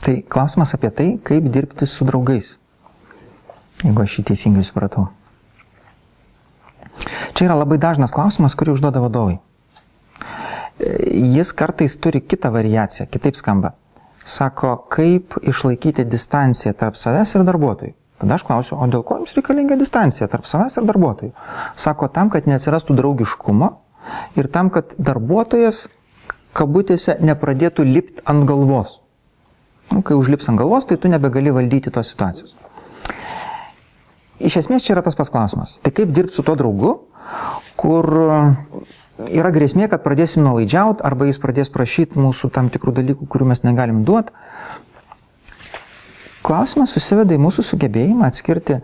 Tai klausimas apie tai, kaip dirbti su draugais, jeigu aš jį teisingai supratau. Čia yra labai dažnas klausimas, kurį užduoda vadovai. Jis kartais turi kitą variaciją, kitaip skamba. Sako, kaip išlaikyti distanciją tarp savęs ir darbuotojų. Tada aš klausiu, o dėl ko jums reikalinga distancija tarp savęs ir darbuotojų? Sako, tam, kad neatsirastų draugiškumo ir tam, kad darbuotojas, kabutėse, nepradėtų lipti ant galvos. Kai užlips ant galvos, tai tu nebegali valdyti tos situacijos. Iš esmės čia yra tas pats klausimas. Tai kaip dirbti su tuo draugu, kur yra grėsmė, kad pradėsim nuolaidžiauti arba jis pradės prašyti mūsų tam tikrų dalykų, kurių mes negalim duoti. Klausimas susiveda į mūsų sugebėjimą atskirti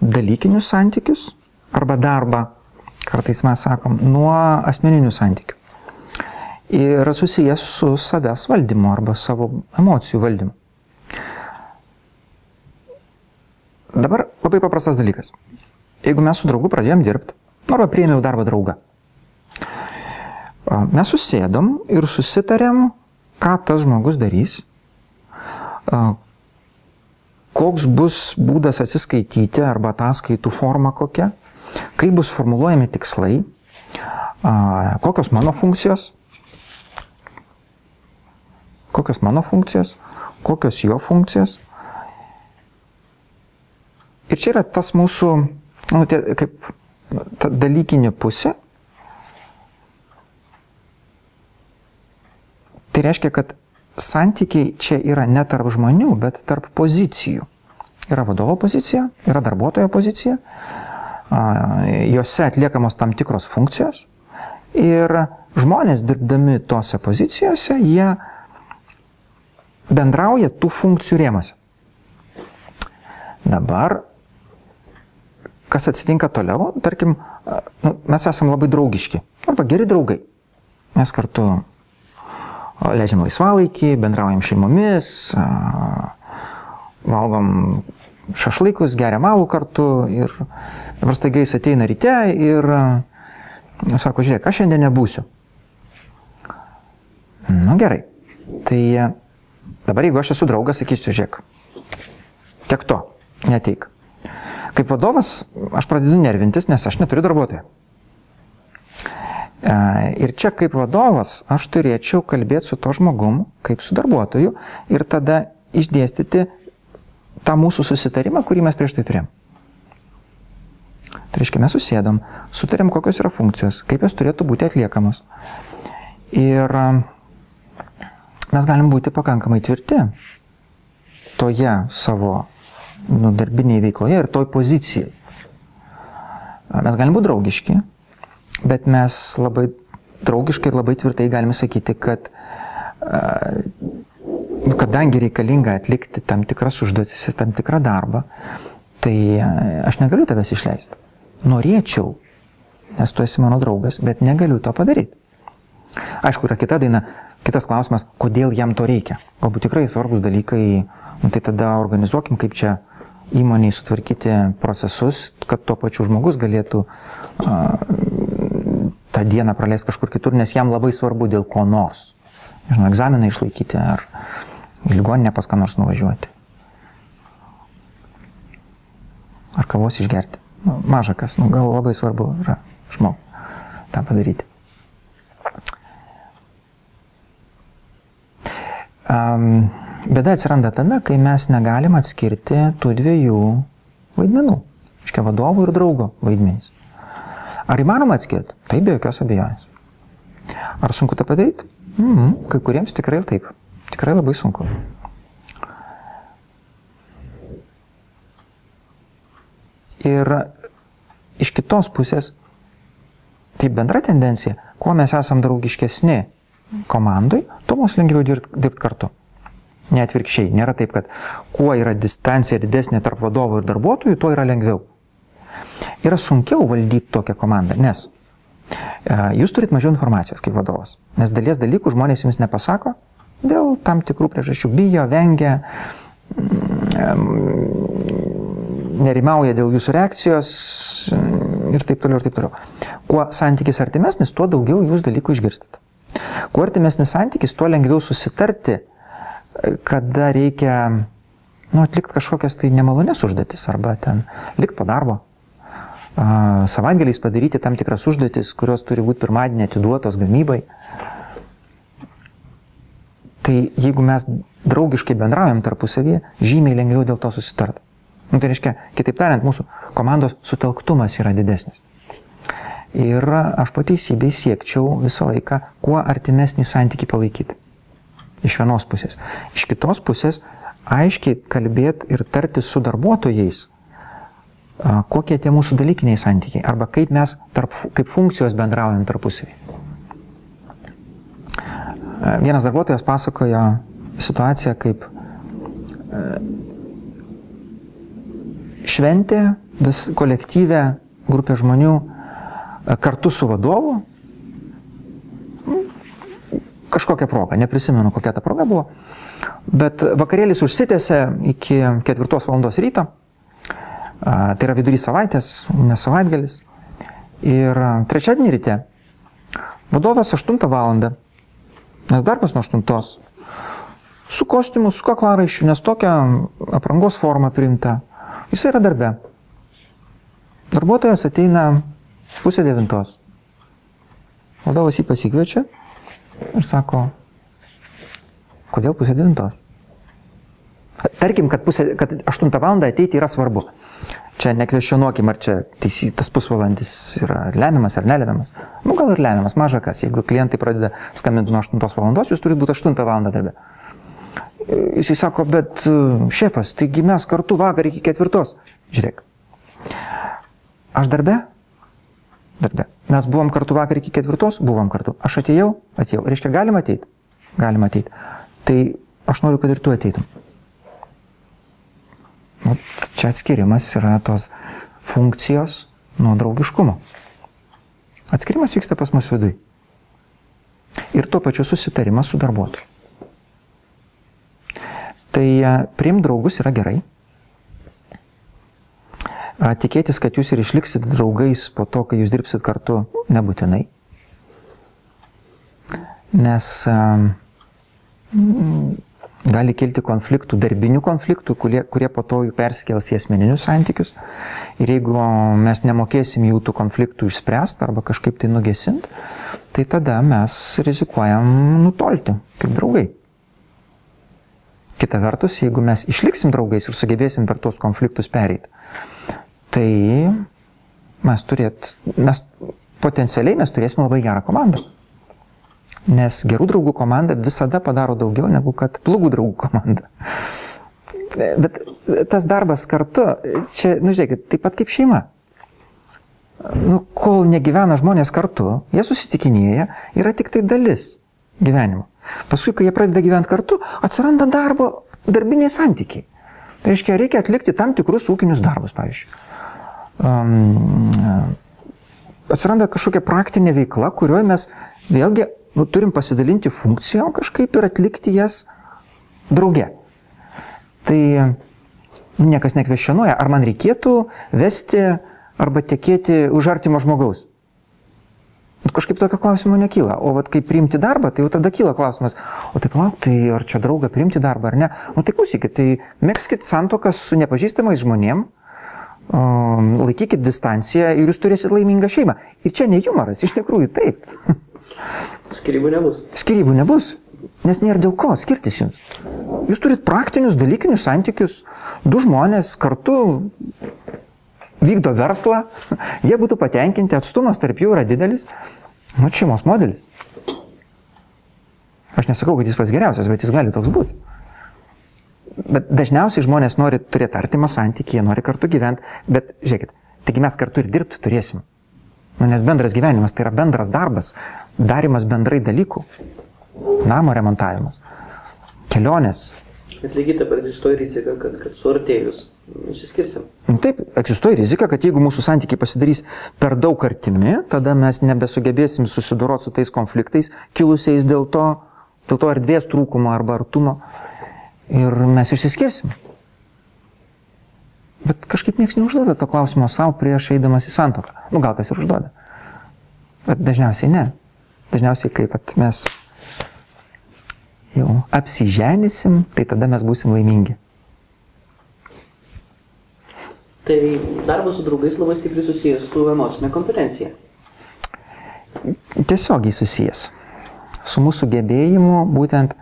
dalykinius santykius arba darbą, kartais mes sakom, nuo asmeninių santykių. Ir susijęs su savęs valdymu arba savo emocijų valdymu. Dabar labai paprastas dalykas. Jeigu mes su draugu pradėjom dirbti, arba priėmiau darbą draugą, mes susėdom ir susitarėm, ką tas žmogus darys, koks bus būdas atsiskaityti arba ataskaitų forma kokia, kaip bus formuluojami tikslai, kokios mano funkcijos, kokios jo funkcijos. Ir čia yra tas mūsų, kaip ta dalykinė pusė. Tai reiškia, kad santykiai čia yra ne tarp žmonių, bet tarp pozicijų. Yra vadovo pozicija, yra darbuotojo pozicija, jose atliekamos tam tikros funkcijos ir žmonės dirbdami tose pozicijose, jie bendrauja tų funkcijų rėmuose. Dabar, kas atsitinka toliau, tarkim, mes esam labai draugiški, arba geri draugai. Mes kartu leidžiam laisvalaikį, bendraujam šeimomis, valgom šašlaikus, geriam alų kartu ir dabar staiga jis ateina ryte ir sako, žiūrėk, aš šiandien nebūsiu. Nu gerai, tai dabar jeigu aš esu draugas, sakysiu, žiūrėk, tiek to, neteik. Kaip vadovas aš pradedu nervintis, nes aš neturiu darbuotojo. Ir čia kaip vadovas aš turėčiau kalbėti su to žmogum, kaip su darbuotoju ir tada išdėstyti tą mūsų susitarimą, kurį mes prieš tai turėjom. Tai reiškia, mes susėdom, sutarėm, kokios yra funkcijos, kaip jos turėtų būti atliekamos. Ir mes galim būti pakankamai tvirti toje savo darbinėje veikloje ir toj pozicijai. Mes galim būti draugiški, bet mes labai draugiškai ir labai tvirtai galime sakyti, kad kadangi reikalinga atlikti tam tikras užduotis ir tam tikrą darbą, tai aš negaliu tavęs išleisti. Norėčiau, nes tu esi mano draugas, bet negaliu to padaryti. Aišku, yra kita daina, kitas klausimas, kodėl jam to reikia. Galbūt tikrai svarbus dalykai, tai tada organizuokim, kaip čia įmonėje sutvarkyti procesus, kad tuo pačiu žmogus galėtų tą dieną praleisti kažkur kitur, nes jam labai svarbu dėl ko nors. Nežinau, egzaminą išlaikyti ar į ligoninę pas ką nors nuvažiuoti. Ar kavos išgerti. Maža kas, gal labai svarbu yra žmogui tą padaryti. Bėda atsiranda tada, kai mes negalim atskirti tų dviejų vaidmenų. Iškia vadovų ir draugo vaidmenys. Ar įmanoma atskirti? Taip, be jokios abejonės. Ar sunku tą padaryti? Kai kuriems tikrai taip. Tikrai labai sunku. Ir iš kitos pusės, tai bendra tendencija, kuo mes esam draugiškesni komandai, tuo mums lengviau dirbti kartu. Ne atvirkščiai. Nėra taip, kad kuo yra distancija didesnė tarp vadovų ir darbuotojų, tuo yra lengviau. Yra sunkiau valdyti tokią komandą, nes jūs turit mažiau informacijos kaip vadovas. Nes dalies dalykų žmonės jums nepasako dėl tam tikrų priežasčių. Bijo, vengia, nerimauja dėl jūsų reakcijos ir taip toliau ir taip toliau. Kuo santykis artimesnis, tuo daugiau jūs dalykų išgirstate. Kuo artimesnis santykis, tuo lengviau susitarti kada reikia atlikti kažkokias tai nemalonės užduotis arba ten likti po darbo. Savaitgaliais padaryti tam tikras užduotis, kurios turi būti pirmadienį atiduotos gamybai. Tai jeigu mes draugiškai bendraujam tarpusavyje, žymiai lengviau dėl to susitart. Tai reiškia, kitaip tariant, mūsų komandos sutelktumas yra didesnis. Ir aš po teisybei siekčiau visą laiką kuo artimesnį santykį palaikyti. Iš vienos pusės. Iš kitos pusės aiškiai kalbėti ir tartis su darbuotojais, kokie tie mūsų dalykiniai santykiai, arba kaip mes kaip funkcijos bendraujam tarpusavį. Vienas darbuotojas pasakojo situaciją, kaip šventė vis kolektyvė grupė žmonių kartu su vadovu, kažkokia proga, neprisimenu kokia ta proga buvo, bet vakarėlis užsitęsė iki 4 valandos ryto, tai yra vidury savaitės, ne savaitgalis, ir trečiadienį ryte vadovas 8 valandą, nes darbas nuo 8, su kostiumu, su kaklaraiščiu, nes tokia aprangos forma priimta, jis yra darbe. Darbuotojas ateina 8:30. Vadovas jį pasikviečia ir sako, kodėl 8:30? Tarkim, kad 8 valandą ateiti yra svarbu. Čia nekvestionuokim, ar čia tas pusvalandis yra lemiamas ar nelemiamas. Gal ir lemiamas, maža kas. Jeigu klientai pradeda skambinti nuo 8 valandos, jūs turite būti 8 valandą darbe. Jisai sako, bet šefas, taigi mes kartu vakar iki 4. Žiūrėk. Aš darbe? Darbe. Mes buvom kartu vakar iki 4, buvom kartu. Aš atėjau. Reiškia, galim ateiti? Galim ateiti. Tai aš noriu, kad ir tu ateitum. Čia atskirimas yra tos funkcijos nuo draugiškumo. Atskirimas vyksta pas mus viduj. Ir tuo pačiu susitarimas su darbuotoju. Tai priimti draugus yra gerai. Tikėtis, kad jūs ir išliksit draugais po to, kai jūs dirbsit kartu, nebūtinai. Nes gali kilti konfliktų, darbinių konfliktų, kurie po to persikels į asmeninius santykius. Ir jeigu mes nemokėsim jų tų konfliktų išspręsti arba kažkaip tai nugesinti, tai tada mes rizikuojam nutolti kaip draugai. Kita vertus, jeigu mes išliksim draugais ir sugebėsim per tuos konfliktus pereiti, tai potencialiai mes turėsime labai gerą komandą. Nes gerų draugų komanda visada padaro daugiau negu kad blogų draugų komanda. Bet tas darbas kartu, čia, žiūrėkit, taip pat kaip šeima. Kol negyvena žmonės kartu, jie susitikinėja, yra tik tai dalis gyvenimo. Paskui, kai jie pradeda gyventi kartu, atsiranda darbiniai santykiai. Tai reiškia, reikia atlikti tam tikrus ūkinius darbus, pavyzdžiui. Atsiranda kažkokia praktinė veikla, kurioje mes vėlgi turim pasidalinti funkcijom kažkaip ir atlikti jas drauge. Tai niekas nekvestionuoja, ar man reikėtų vesti arba tekėti už artimo žmogaus. Kažkaip tokio klausimo nekyla. O kai priimti darbą, tai jau tada kyla klausimas, o taip lauk, tai ar čia draugą priimti darbą ar ne? Tai klausykit, tai megskit santuokas su nepažįstamais žmonėm, laikykit distanciją ir jūs turėsit laimingą šeimą. Ir čia ne humoras, iš tikrųjų taip. Skyrybų nebus. Skyrybų nebus, nes nėra dėl ko skirtis jums. Jūs turit praktinius, dalykinius santykius, 2 žmonės kartu vykdo verslą, jie būtų patenkinti, atstumas tarp jų yra didelis, šeimos modelis. Aš nesakau, kad jis pats geriausias, bet jis gali toks būti. Bet dažniausiai žmonės nori turėti artimą santykį, jie nori kartu gyventi, bet žiūrėkit, taigi mes kartu ir dirbti turėsim. Nes bendras gyvenimas tai yra bendras darbas, darimas bendrai dalykų, namo remontavimas, kelionės. Bet lygiai taip pat egzistuoja rizika, kad suartėjus išsiskirsim. Taip, egzistuoja rizika, kad jeigu mūsų santykiai pasidarys per daug artimi, tada mes nebesugebėsim susidoroti su tais konfliktais, kilusiais dėl to erdvės trūkumo arba artumo, ir mes išsiskirsim. Bet kažkaip niekas neužduoda to klausimo savo prieš eidamas į santuoką. Gal kas ir užduoda. Bet dažniausiai ne. Dažniausiai kaip mes jau apsiženysim, tai tada mes būsim laimingi. Tai darbas su draugais labai stipriai susijęs su emocinė kompetencija. Tiesiogiai susijęs su mūsų gebėjimu būtent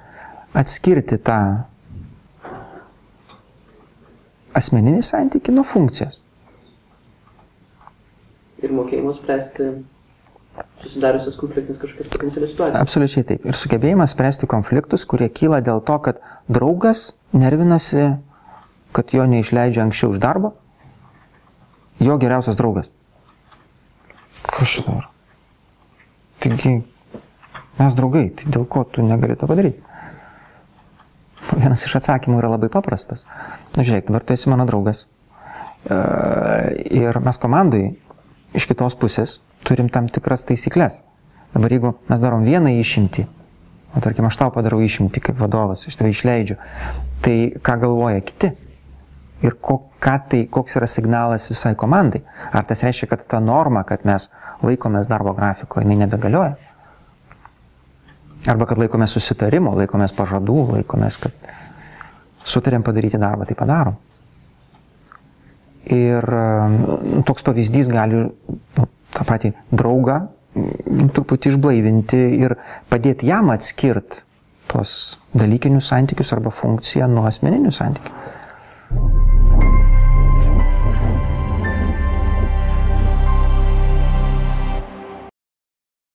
atskirti tą asmeninį santykį nuo funkcijos. Ir mokėjimas spręsti susidariusias konfliktinės kažkokias potencialias situacijas. Absoliučiai taip. Ir sugebėjimas spręsti konfliktus, kurie kyla dėl to, kad draugas nervinasi, kad jo neišleidžia anksčiau iš darbo, jo geriausias draugas. Kas šitą? Taigi, mes draugai, tai dėl ko tu negali to padaryti? Vienas iš atsakymų yra labai paprastas. Na, žiūrėk, dabar tu esi mano draugas. Ir mes komandai iš kitos pusės turim tam tikras taisyklės. Dabar jeigu mes darom vieną išimtį, o tarkim aš tau padarau išimtį kaip vadovas, aš tave išleidžiu, tai ką galvoja kiti? Ir koks yra signalas visai komandai? Ar tas reiškia, kad ta norma, kad mes laikomės darbo grafiko, jinai nebegalioja? Arba kad laikomės susitarimo, laikomės pažadų, laikomės, kad sutarėm padaryti darbą, tai padarom. Ir toks pavyzdys gali tą patį draugą truputį išblaivinti ir padėti jam atskirti tuos dalykinius santykius arba funkciją nuo asmeninių santykių.